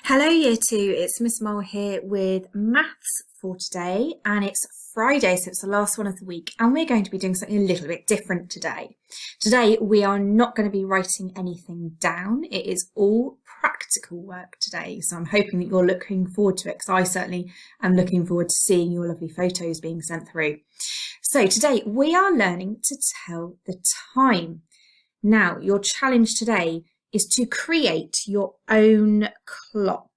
Hello Year 2, it's Miss Mole here with maths for today, and it's Friday, so it's the last one of the week, and we're going to be doing something a little bit different today. Today we are not going to be writing anything down. It is all practical work today, so I'm hoping that you're looking forward to it, because I certainly am looking forward to seeing your lovely photos being sent through. So today we are learning to tell the time. Now, your challenge today is to create your own clock.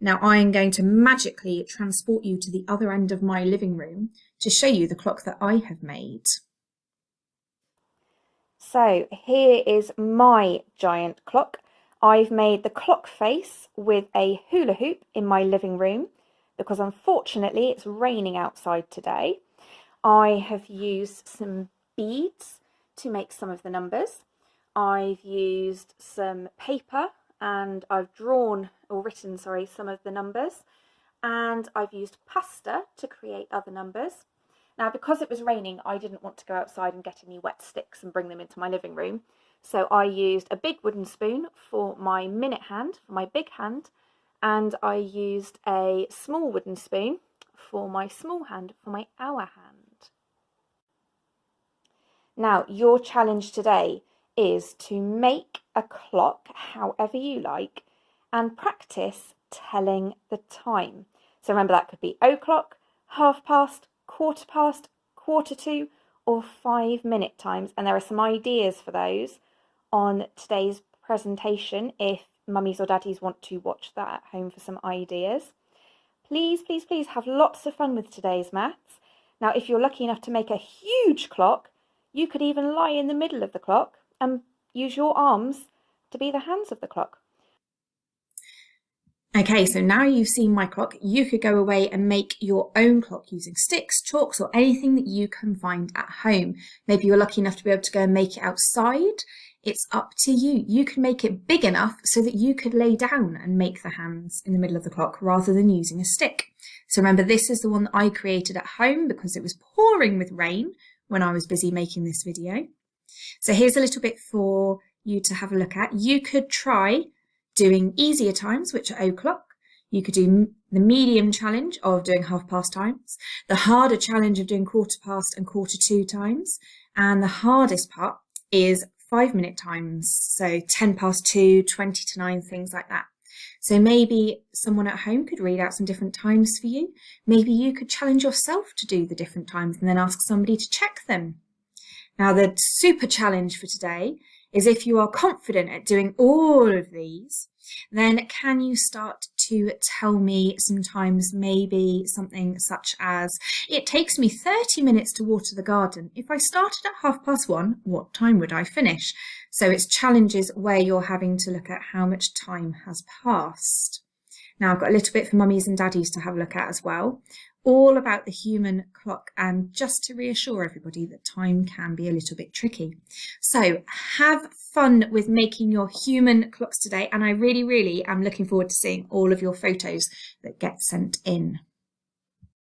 Now, I am going to magically transport you to the other end of my living room to show you the clock that I have made. So here is my giant clock. I've made the clock face with a hula hoop in my living room because unfortunately it's raining outside today. I have used some beads to make some of the numbers. I've used some paper and I've drawn or written, some of the numbers, and I've used pasta to create other numbers. Now, because it was raining, I didn't want to go outside and get any wet sticks and bring them into my living room. So I used a big wooden spoon for my minute hand, for my big hand, and I used a small wooden spoon for my small hand, for my hour hand. Now, your challenge today is to make a clock however you like and practice telling the time. So remember, that could be o'clock, half past, quarter past, quarter to, or 5-minute times. And there are some ideas for those on today's presentation if mummies or daddies want to watch that at home for some ideas. Please, please, please have lots of fun with today's maths. Now, if you're lucky enough to make a huge clock, you could even lie in the middle of the clock and use your arms to be the hands of the clock. Okay, so now you've seen my clock, you could go away and make your own clock using sticks, chalks, or anything that you can find at home. Maybe you're lucky enough to be able to go and make it outside. It's up to you. You can make it big enough so that you could lay down and make the hands in the middle of the clock rather than using a stick. So remember, this is the one that I created at home because it was pouring with rain when I was busy making this video. So here's a little bit for you to have a look at. You could try doing easier times, which are o'clock. You could do the medium challenge of doing half past times, the harder challenge of doing quarter past and quarter to times, and the hardest part is 5-minute times, so 10 past 2, 20 to 9, things like that. So maybe someone at home could read out some different times for you. Maybe you could challenge yourself to do the different times and then ask somebody to check them. Now, the super challenge for today is if you are confident at doing all of these, then can you start to tell me sometimes maybe something such as, it takes me 30 minutes to water the garden. If I started at 1:30, what time would I finish? So it's challenges where you're having to look at how much time has passed. Now, I've got a little bit for mummies and daddies to have a look at as well, all about the human clock, and just to reassure everybody that time can be a little bit tricky. So have fun with making your human clocks today, and I really, really am looking forward to seeing all of your photos that get sent in.